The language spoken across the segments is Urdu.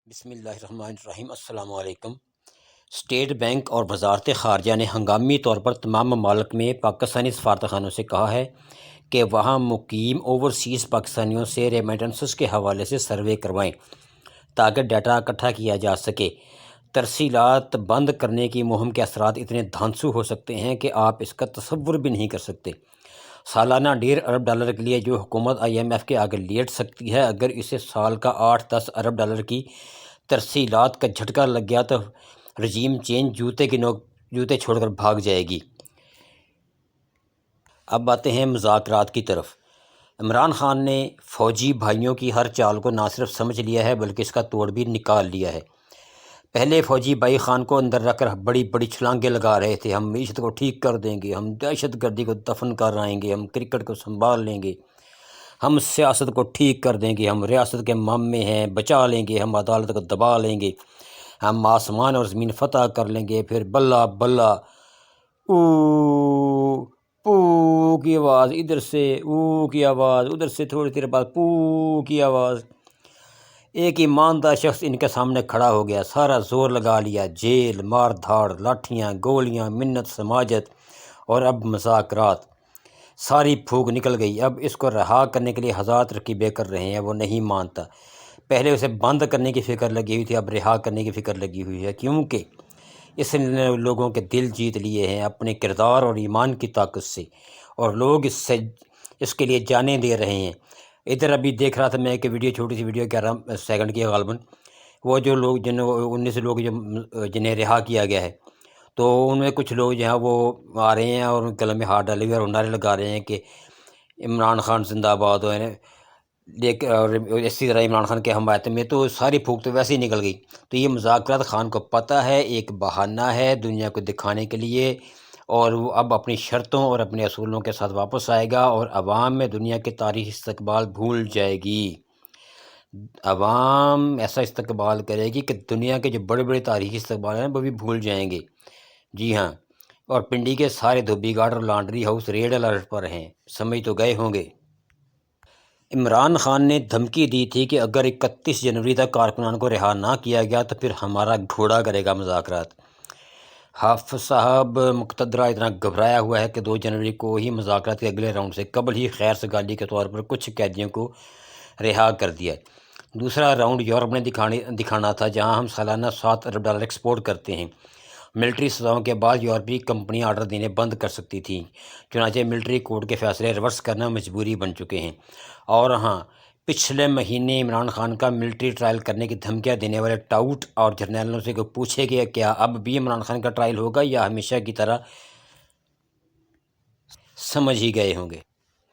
بسم اللہ الرحمن الرحیم۔ السلام علیکم۔ اسٹیٹ بینک اور وزارت خارجہ نے ہنگامی طور پر تمام ممالک میں پاکستانی سفارتخانوں سے کہا ہے کہ وہاں مقیم اوورسیز پاکستانیوں سے ریمیٹنسز کے حوالے سے سروے کروائیں تاکہ ڈیٹا اکٹھا کیا جا سکے۔ ترسیلات بند کرنے کی مہم کے اثرات اتنے دھانسو ہو سکتے ہیں کہ آپ اس کا تصور بھی نہیں کر سکتے۔ سالانہ $1.5 ارب کے لیے جو حکومت IMF کے آگے لیٹ سکتی ہے، اگر اسے سال کا $8-10 ارب کی ترسیلات کا جھٹکا لگ گیا تو رجیم چینج جوتے چھوڑ کر بھاگ جائے گی۔ اب آتے ہیں مذاکرات کی طرف۔ عمران خان نے فوجی بھائیوں کی ہر چال کو نہ صرف سمجھ لیا ہے بلکہ اس کا توڑ بھی نکال لیا ہے۔ پہلے فوجی بھائی خان کو اندر رکھ کر بڑی بڑی چھلانگیں لگا رہے تھے، ہم معیشت کو ٹھیک کر دیں گے، ہم دہشت گردی کو دفن کر آئیں گے، ہم کرکٹ کو سنبھال لیں گے، ہم سیاست کو ٹھیک کر دیں گے، ہم ریاست کے معامے ہیں بچا لیں گے، ہم عدالت کو دبا لیں گے، ہم آسمان اور زمین فتح کر لیں گے۔ پھر بلا بلا او پو کی آواز ادھر سے، او کی آواز ادھر سے، تھوڑی دیر بعد پو کی آواز۔ ایک ایماندار شخص ان کے سامنے کھڑا ہو گیا، سارا زور لگا لیا، جیل، مار دھاڑ، لاٹھیاں، گولیاں، منت سماجت اور اب مذاکرات۔ ساری پھونک نکل گئی۔ اب اس کو رہا کرنے کے لیے ہزار ترکیبیں کر رہے ہیں، وہ نہیں مانتا۔ پہلے اسے بند کرنے کی فکر لگی ہوئی تھی، اب رہا کرنے کی فکر لگی ہوئی ہے، کیونکہ اس نے لوگوں کے دل جیت لیے ہیں اپنے کردار اور ایمان کی طاقت سے، اور لوگ اس کے لیے جانیں دے رہے ہیں۔ ادھر ابھی دیکھ رہا تھا میں ایک ویڈیو، چھوٹی سی ویڈیو 11 سیکنڈ کی ہے غالباً، وہ جو لوگ 19 لوگ جنہیں رہا کیا گیا ہے، تو ان میں کچھ لوگ جو ہیں وہ آ رہے ہیں اور گلے میں ہاتھ ڈالے ہوئے اور نعرے لگا رہے ہیں کہ عمران خان زندہ باد ہو، اور اسی طرح عمران خان کے حمایت میں، تو ساری پھونک تو ویسے ہی نکل گئی۔ تو یہ مذاکرات خان کو پتہ ہے ایک بہانہ ہے دنیا کو دکھانے کے لیے، اور وہ اب اپنی شرطوں اور اپنے اصولوں کے ساتھ واپس آئے گا اور عوام میں دنیا کے تاریخی استقبال بھول جائے گی۔ عوام ایسا استقبال کرے گی کہ دنیا کے جو بڑے بڑے تاریخی استقبال ہیں وہ بھی بھول جائیں گے۔ جی ہاں، اور پنڈی کے سارے دھوبی گھاٹ اور لانڈری ہاؤس ریڈ الرٹ پر ہیں، سمجھ تو گئے ہوں گے۔ عمران خان نے دھمکی دی تھی کہ اگر 31 جنوری تک کارکنان کو رہا نہ کیا گیا تو پھر ہمارا گھوڑا کرے گا مذاکرات۔ حافظ صاحب مقتدرہ اتنا گھبرایا ہوا ہے کہ 2 جنوری کو ہی مذاکرات کے اگلے راؤنڈ سے قبل ہی خیر سگالی کے طور پر کچھ قیدیوں کو رہا کر دیا۔ دوسرا راؤنڈ یورپ نے دکھانا تھا، جہاں ہم سالانہ $7 ارب ایکسپورٹ کرتے ہیں۔ ملٹری سزاؤں کے بعد یورپی کمپنیاں آرڈر دینے بند کر سکتی تھیں، چنانچہ ملٹری کورٹ کے فیصلے ریورس کرنا مجبوری بن چکے ہیں۔ اور ہاں، پچھلے مہینے عمران خان کا ملٹری ٹرائل کرنے کی دھمکیاں دینے والے ٹاؤٹ اور جرنیلوں سے پوچھے کہ کیا اب بھی عمران خان کا ٹرائل ہوگا یا ہمیشہ کی طرح؟ سمجھ ہی گئے ہوں گے۔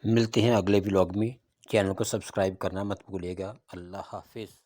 ملتے ہیں اگلے ولاگ میں، چینل کو سبسکرائب کرنا مت بھولیے گا۔ اللہ حافظ۔